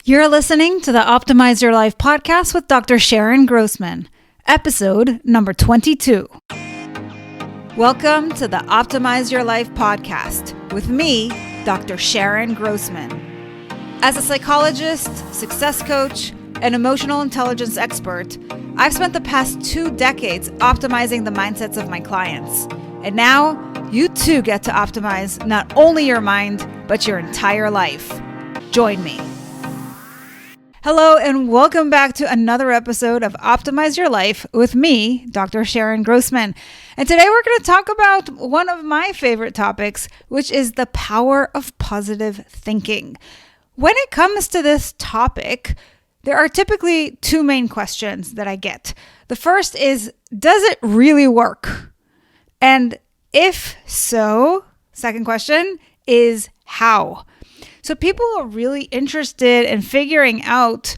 You're listening to the Optimize Your Life podcast with Dr. Sharon Grossman, episode number 22. Welcome to the Optimize Your Life podcast with me, Dr. Sharon Grossman. As a psychologist, success coach, and emotional intelligence expert, I've spent the past 2 decades optimizing the mindsets of my clients. And now, you too get to optimize not only your mind, but your entire life. Join me. Hello, and welcome back to another episode of Optimize Your Life with me, Dr. Sharon Grossman. And today we're going to talk about one of my favorite topics, which is the power of positive thinking. When it comes to this topic, there are typically 2 main questions that I get. The first is, does it really work? And if so, second question is how? So people are really interested in figuring out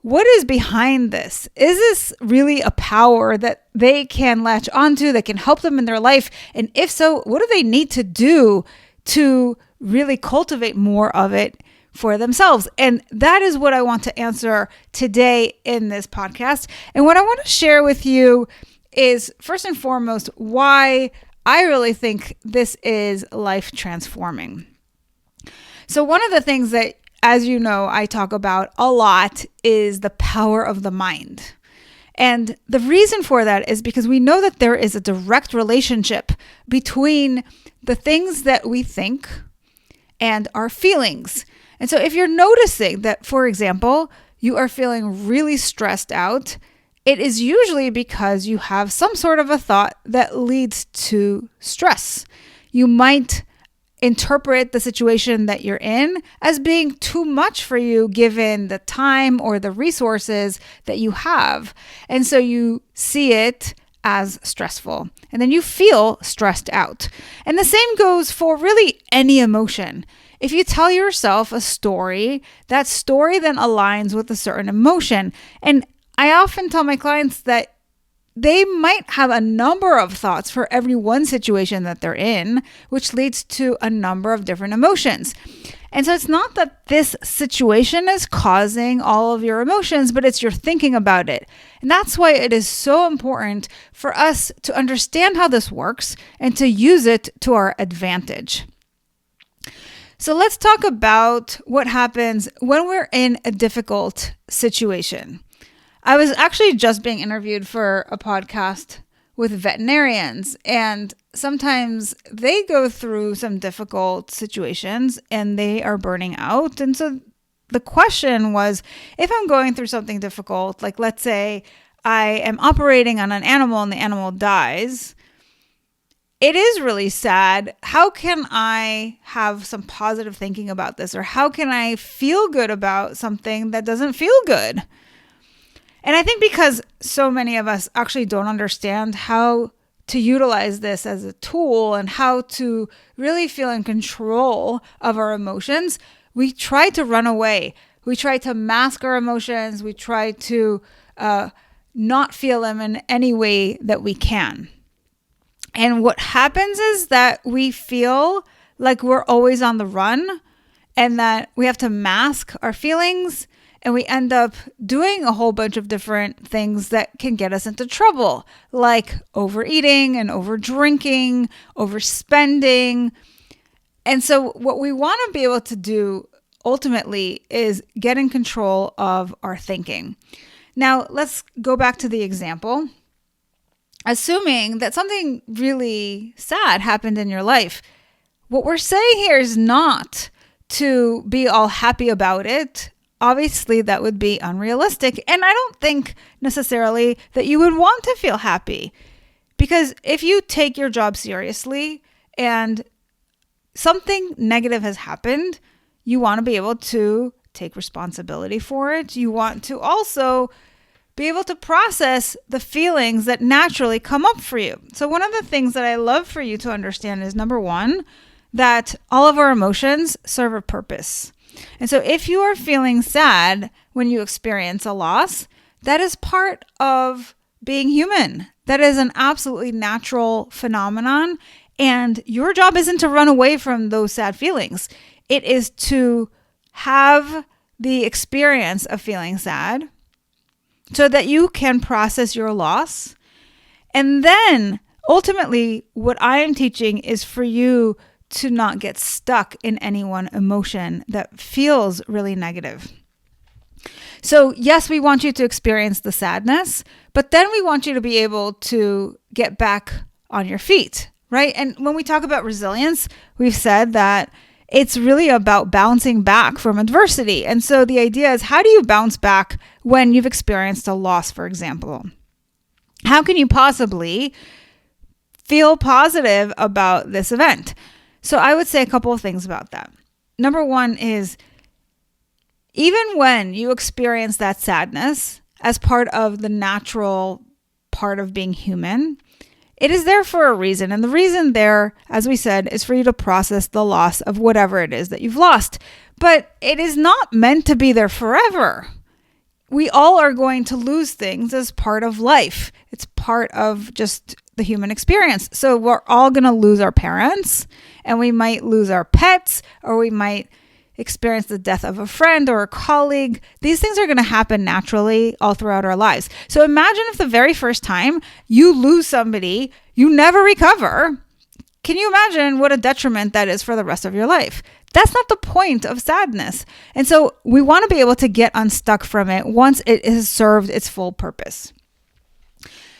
what is behind this. Is this really a power that they can latch onto that can help them in their life? And if so, what do they need to do to really cultivate more of it for themselves? And that is what I want to answer today in this podcast. And what I want to share with you is, first and foremost, why I really think this is life transforming. So one of the things that, as you know, I talk about a lot is the power of the mind. And the reason for that is because we know that there is a direct relationship between the things that we think and our feelings. And so if you're noticing that, for example, you are feeling really stressed out, it is usually because you have some sort of a thought that leads to stress. You might interpret the situation that you're in as being too much for you given the time or the resources that you have. And so you see it as stressful, and then you feel stressed out. And the same goes for really any emotion. If you tell yourself a story, that story then aligns with a certain emotion. And I often tell my clients that they might have a number of thoughts for every one situation that they're in, which leads to a number of different emotions. And so it's not that this situation is causing all of your emotions, but it's your thinking about it. And that's why it is so important for us to understand how this works and to use it to our advantage. So let's talk about what happens when we're in a difficult situation. I was actually just being interviewed for a podcast with veterinarians, and sometimes they go through some difficult situations and they are burning out. And so the question was, if I'm going through something difficult, like let's say I am operating on an animal and the animal dies, it is really sad. How can I have some positive thinking about this? Or how can I feel good about something that doesn't feel good? And I think because so many of us actually don't understand how to utilize this as a tool and how to really feel in control of our emotions, we try to run away. We try to mask our emotions. We try to not feel them in any way that we can. And what happens is that we feel like we're always on the run and that we have to mask our feelings. And we end up doing a whole bunch of different things that can get us into trouble, like overeating and overdrinking, overspending. And so what we want to be able to do ultimately is get in control of our thinking. Now, let's go back to the example. Assuming that something really sad happened in your life, what we're saying here is not to be all happy about it. Obviously, that would be unrealistic. And I don't think necessarily that you would want to feel happy. Because if you take your job seriously and something negative has happened, you want to be able to take responsibility for it. You want to also be able to process the feelings that naturally come up for you. So one of the things that I love for you to understand is, number one, that all of our emotions serve a purpose. And so if you are feeling sad when you experience a loss, that is part of being human. That is an absolutely natural phenomenon. And your job isn't to run away from those sad feelings. It is to have the experience of feeling sad so that you can process your loss. And then ultimately, what I am teaching is for you to not get stuck in any one emotion that feels really negative. So yes, we want you to experience the sadness, but then we want you to be able to get back on your feet, right? And when we talk about resilience, we've said that it's really about bouncing back from adversity. And so the idea is, how do you bounce back when you've experienced a loss, for example? How can you possibly feel positive about this event? So I would say a couple of things about that. Number one is, even when you experience that sadness as part of the natural part of being human, it is there for a reason. And the reason there, as we said, is for you to process the loss of whatever it is that you've lost. But it is not meant to be there forever. We all are going to lose things as part of life. It's part of just the human experience. So we're all going to lose our parents, and we might lose our pets, or we might experience the death of a friend or a colleague. These things are going to happen naturally all throughout our lives. So imagine if the very first time you lose somebody, you never recover. Can you imagine what a detriment that is for the rest of your life? That's not the point of sadness. And so we want to be able to get unstuck from it once it has served its full purpose.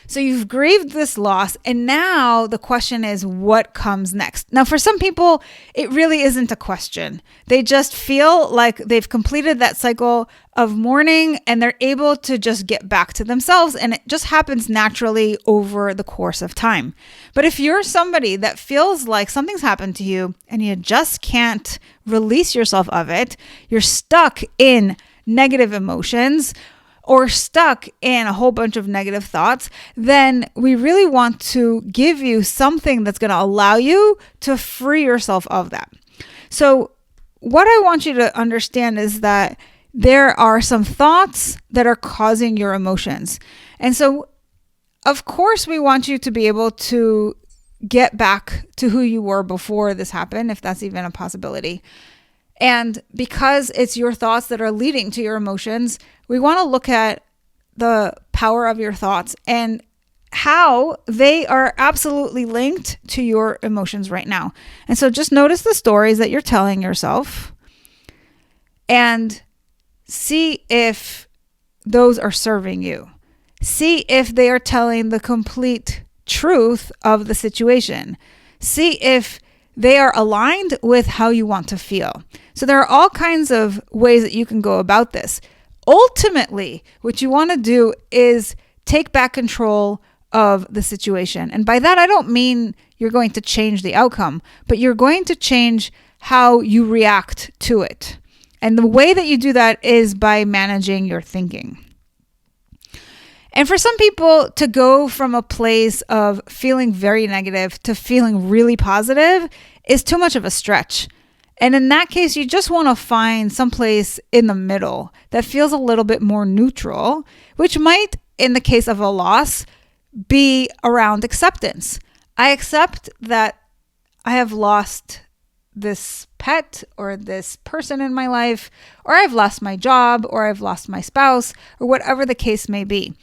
So you've grieved this loss, and now the question is, what comes next? Now, for some people, it really isn't a question. They just feel like they've completed that cycle of mourning, and they're able to just get back to themselves, and it just happens naturally over the course of time. But if you're somebody that feels like something's happened to you, and you just can't release yourself of it, you're stuck in negative emotions, or stuck in a whole bunch of negative thoughts, then we really want to give you something that's going to allow you to free yourself of that. So what I want you to understand is that there are some thoughts that are causing your emotions. And so, of course, we want you to be able to get back to who you were before this happened, if that's even a possibility. And because it's your thoughts that are leading to your emotions, we want to look at the power of your thoughts and how they are absolutely linked to your emotions right now. And so just notice the stories that you're telling yourself and see if those are serving you. See if they are telling the complete truth of the situation. See if they are aligned with how you want to feel. So there are all kinds of ways that you can go about this. Ultimately, what you want to do is take back control of the situation. And by that, I don't mean you're going to change the outcome, but you're going to change how you react to it. And the way that you do that is by managing your thinking. And for some people, to go from a place of feeling very negative to feeling really positive is too much of a stretch. And in that case, you just want to find some place in the middle that feels a little bit more neutral, which might, in the case of a loss, be around acceptance. I accept that I have lost this pet or this person in my life, or I've lost my job, or I've lost my spouse, or whatever the case may be.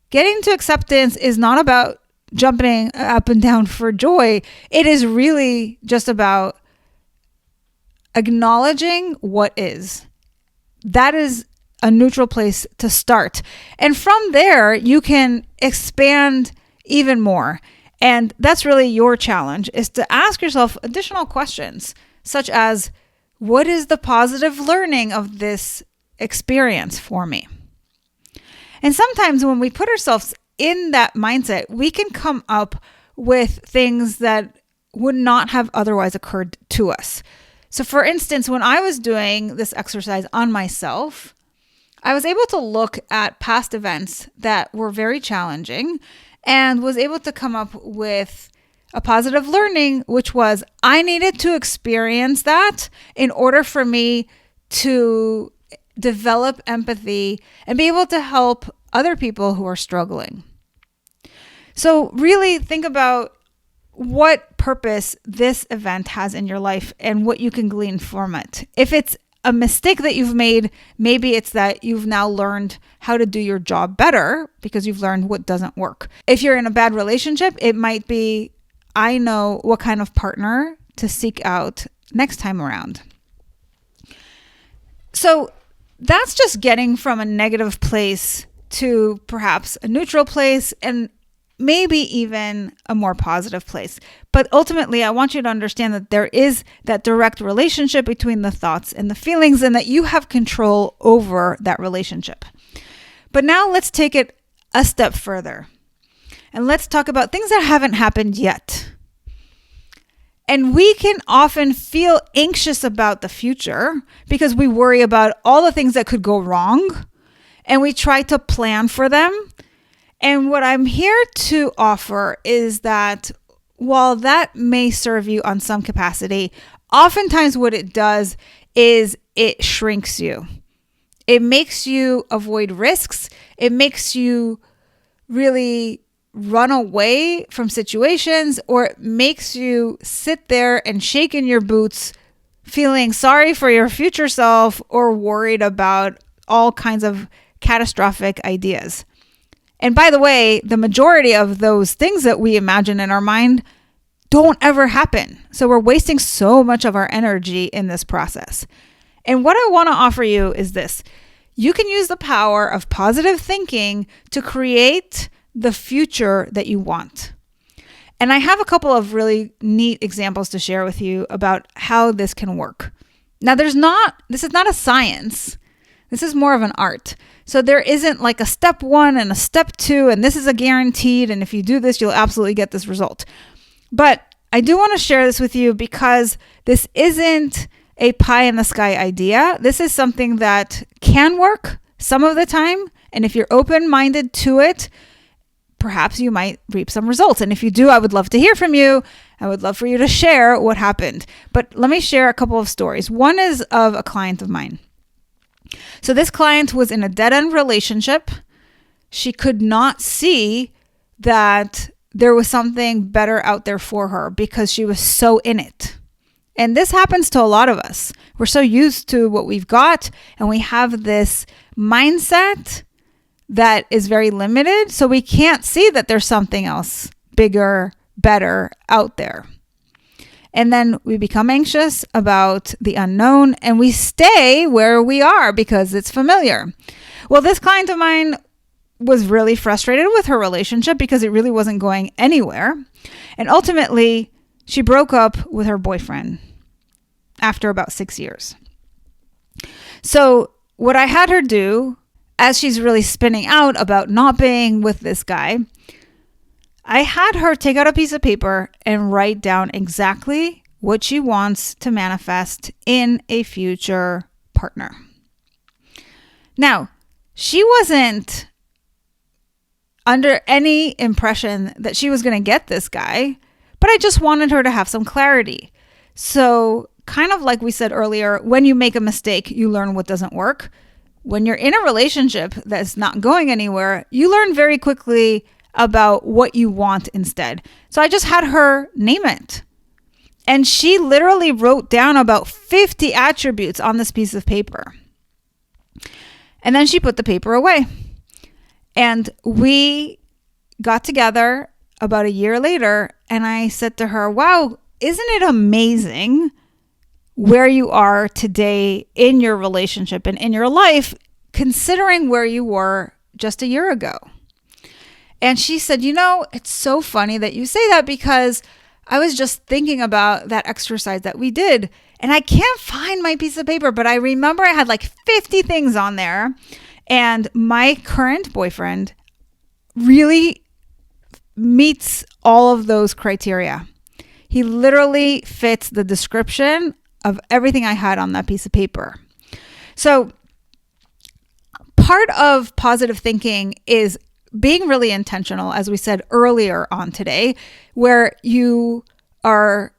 Getting to acceptance is not about jumping up and down for joy. It is really just about acknowledging what is. That is a neutral place to start. And from there, you can expand even more. And that's really your challenge, is to ask yourself additional questions, such as, what is the positive learning of this experience for me? And sometimes when we put ourselves in that mindset, we can come up with things that would not have otherwise occurred to us. So for instance, when I was doing this exercise on myself, I was able to look at past events that were very challenging and was able to come up with a positive learning, which was I needed to experience that in order for me to develop empathy and be able to help other people who are struggling. So really think about what purpose this event has in your life and what you can glean from it. If it's a mistake that you've made, maybe it's that you've now learned how to do your job better because you've learned what doesn't work. If you're in a bad relationship, it might be, I know what kind of partner to seek out next time around. So that's just getting from a negative place to perhaps a neutral place and maybe even a more positive place. But ultimately, I want you to understand that there is that direct relationship between the thoughts and the feelings, and that you have control over that relationship. But now let's take it a step further. And let's talk about things that haven't happened yet. And we can often feel anxious about the future because we worry about all the things that could go wrong, and we try to plan for them. And what I'm here to offer is that while that may serve you on some capacity, oftentimes what it does is it shrinks you. It makes you avoid risks. It makes you really run away from situations, or it makes you sit there and shake in your boots, feeling sorry for your future self or worried about all kinds of catastrophic ideas. And by the way, the majority of those things that we imagine in our mind don't ever happen. So we're wasting so much of our energy in this process. And what I want to offer you is this. You can use the power of positive thinking to create the future that you want. And I have a couple of really neat examples to share with you about how this can work. Now, this is not a science. This is more of an art. So there isn't like a step 1 and a step 2, and this is a guaranteed, and if you do this, you'll absolutely get this result. But I do want to share this with you because this isn't a pie in the sky idea. This is something that can work some of the time. And if you're open-minded to it, perhaps you might reap some results. And if you do, I would love to hear from you. I would love for you to share what happened. But let me share a couple of stories. One is of a client of mine. So this client was in a dead-end relationship. She could not see that there was something better out there for her because she was so in it. And this happens to a lot of us. We're so used to what we've got, and we have this mindset that is very limited. So we can't see that there's something else bigger, better out there. And then we become anxious about the unknown, and we stay where we are because it's familiar. Well, this client of mine was really frustrated with her relationship because it really wasn't going anywhere. And ultimately, she broke up with her boyfriend after about 6 years. So what I had her do, as she's really spinning out about not being with this guy, I had her take out a piece of paper and write down exactly what she wants to manifest in a future partner. Now, she wasn't under any impression that she was going to get this guy, but I just wanted her to have some clarity. So kind of like we said earlier, when you make a mistake, you learn what doesn't work. When you're in a relationship that's not going anywhere, you learn very quickly about what you want instead. So I just had her name it. And she literally wrote down about 50 attributes on this piece of paper. And then she put the paper away. And we got together about a year later, and I said to her, wow, isn't it amazing where you are today in your relationship and in your life, considering where you were just a year ago? And she said, it's so funny that you say that because I was just thinking about that exercise that we did and I can't find my piece of paper, but I remember I had like 50 things on there. And my current boyfriend really meets all of those criteria. He literally fits the description of everything I had on that piece of paper. So part of positive thinking is being really intentional, as we said earlier on today, where you are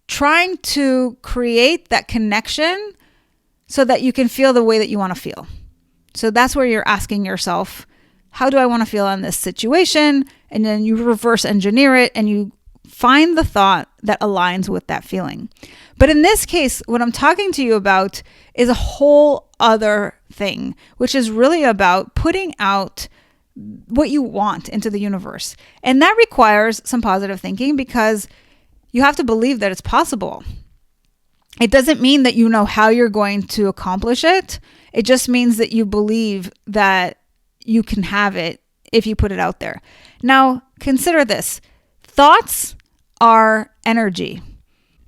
trying to create that connection so that you can feel the way that you want to feel. So that's where you're asking yourself, how do I want to feel in this situation? And then you reverse engineer it and you find the thought that aligns with that feeling. But in this case, what I'm talking to you about is a whole other thing, which is really about putting out what you want into the universe. And that requires some positive thinking because you have to believe that it's possible. It doesn't mean that you know how you're going to accomplish it. It just means that you believe that you can have it if you put it out there. Now, consider this. Thoughts are energy.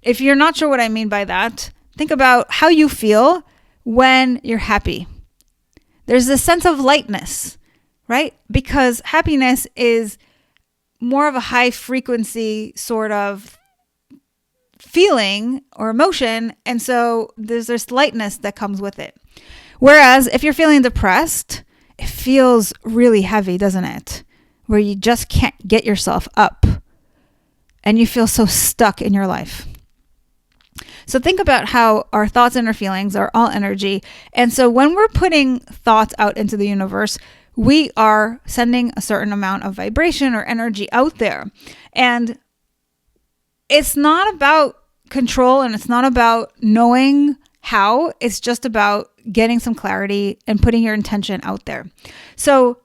If you're not sure what I mean by that, think about how you feel when you're happy. There's this sense of lightness, right? Because happiness is more of a high frequency sort of feeling or emotion. And so there's this lightness that comes with it. Whereas if you're feeling depressed, it feels really heavy, doesn't it? Where you just can't get yourself up and you feel so stuck in your life. So think about how our thoughts and our feelings are all energy. And so when we're putting thoughts out into the universe, we are sending a certain amount of vibration or energy out there. And it's not about control and it's not about knowing how. It's just about getting some clarity and putting your intention out there. So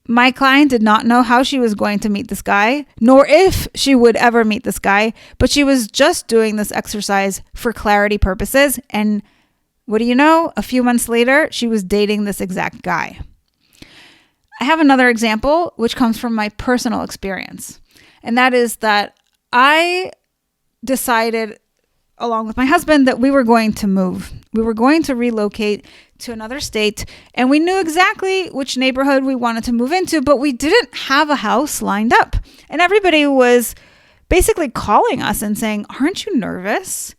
my client did not know how she was going to meet this guy, nor if she would ever meet this guy, but she was just doing this exercise for clarity purposes. And what do you know? A few months later, she was dating this exact guy. I have another example, which comes from my personal experience. And that is that I decided, along with my husband, that we were going to move. We were going to relocate to another state, and we knew exactly which neighborhood we wanted to move into, but we didn't have a house lined up. And everybody was basically calling us and saying, "Aren't you nervous?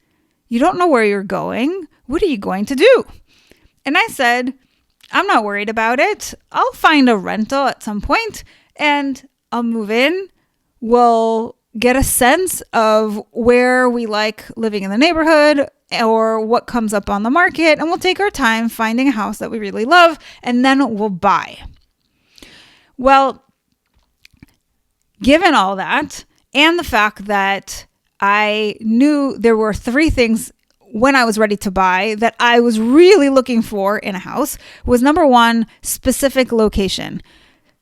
You don't know where you're going. What are you going to do?" And I said, "I'm not worried about it. I'll find a rental at some point and I'll move in. We'll get a sense of where we like living in the neighborhood or what comes up on the market, and we'll take our time finding a house that we really love, and then we'll buy." Well, given all that, and the fact that I knew there were three things when I was ready to buy that I was really looking for in a house, was number one, specific location.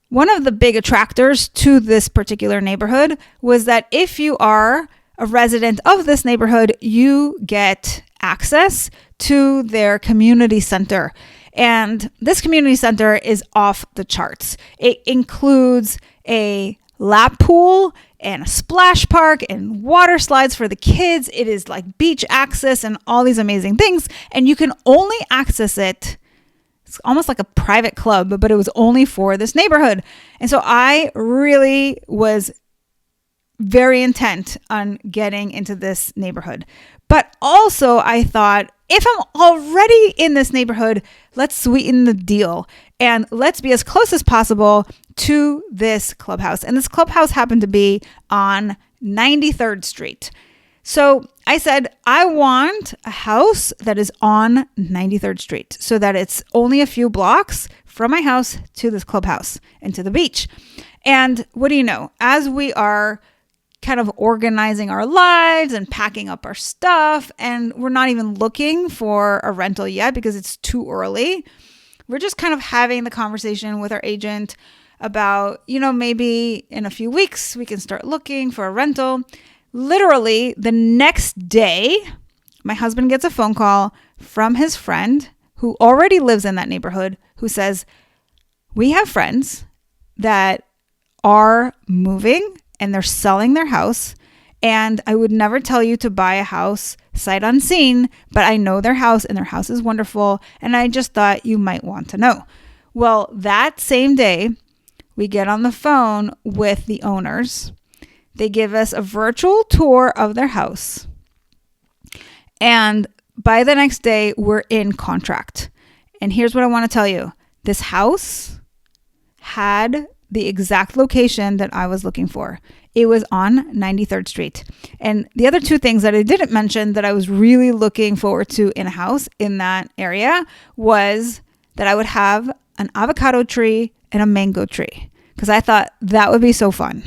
One of the big attractors to this particular neighborhood was that if you are a resident of this neighborhood, you get access to their community center. And this community center is off the charts. It includes a lap pool and a splash park and water slides for the kids. It is like beach access and all these amazing things. And you can only access it. It's almost like a private club, but it was only for this neighborhood. And so I really was very intent on getting into this neighborhood. But also I thought, if I'm already in this neighborhood, let's sweeten the deal and let's be as close as possible to this clubhouse. And this clubhouse happened to be on 93rd Street. So I said, I want a house that is on 93rd Street so that it's only a few blocks from my house to this clubhouse and to the beach. And what do you know? As we are kind of organizing our lives and packing up our stuff, and we're not even looking for a rental yet because it's too early. We're just kind of having the conversation with our agent about, maybe in a few weeks we can start looking for a rental. Literally the next day, my husband gets a phone call from his friend who already lives in that neighborhood who says, "We have friends that are moving and they're selling their house. And I would never tell you to buy a house sight unseen, but I know their house and their house is wonderful. And I just thought you might want to know." Well, that same day, we get on the phone with the owners. They give us a virtual tour of their house. And by the next day, we're in contract. And here's what I want to tell you. This house had the exact location that I was looking for. It was on 93rd Street. And the other two things that I didn't mention that I was really looking forward to in a house in that area was that I would have an avocado tree and a mango tree, because I thought that would be so fun.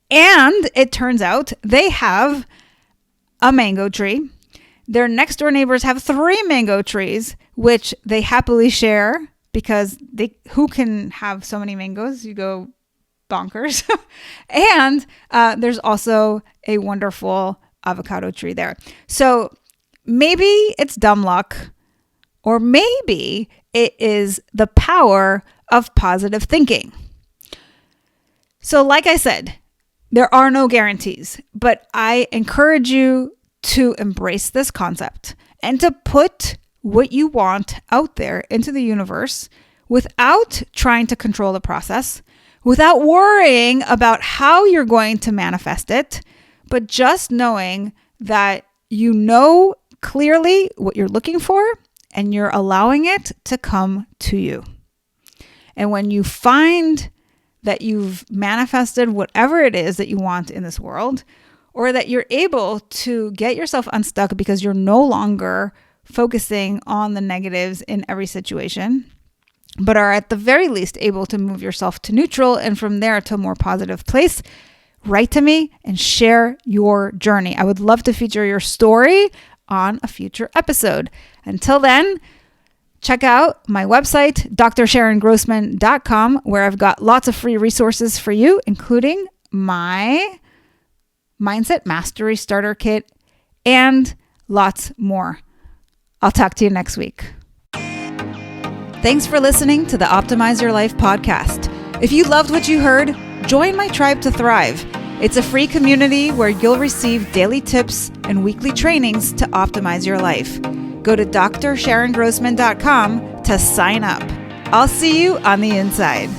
And it turns out they have a mango tree. their next door neighbors have 3 mango trees, which they happily share because who can have so many mangoes? You go bonkers. And there's also a wonderful avocado tree there. So maybe it's dumb luck, or maybe it is the power of positive thinking. So like I said, there are no guarantees, but I encourage you to embrace this concept and to put what you want out there into the universe without trying to control the process, without worrying about how you're going to manifest it, but just knowing that you know clearly what you're looking for and you're allowing it to come to you. And when you find that you've manifested whatever it is that you want in this world, or that you're able to get yourself unstuck because you're no longer focusing on the negatives in every situation, but are at the very least able to move yourself to neutral and from there to a more positive place, write to me and share your journey. I would love to feature your story on a future episode. Until then, check out my website, drsharongrossman.com, where I've got lots of free resources for you, including my Mindset Mastery Starter Kit and lots more. I'll talk to you next week. Thanks for listening to the Optimize Your Life podcast. If you loved what you heard, join my Tribe to Thrive. It's a free community where you'll receive daily tips and weekly trainings to optimize your life. Go to drsharongrossman.com to sign up. I'll see you on the inside.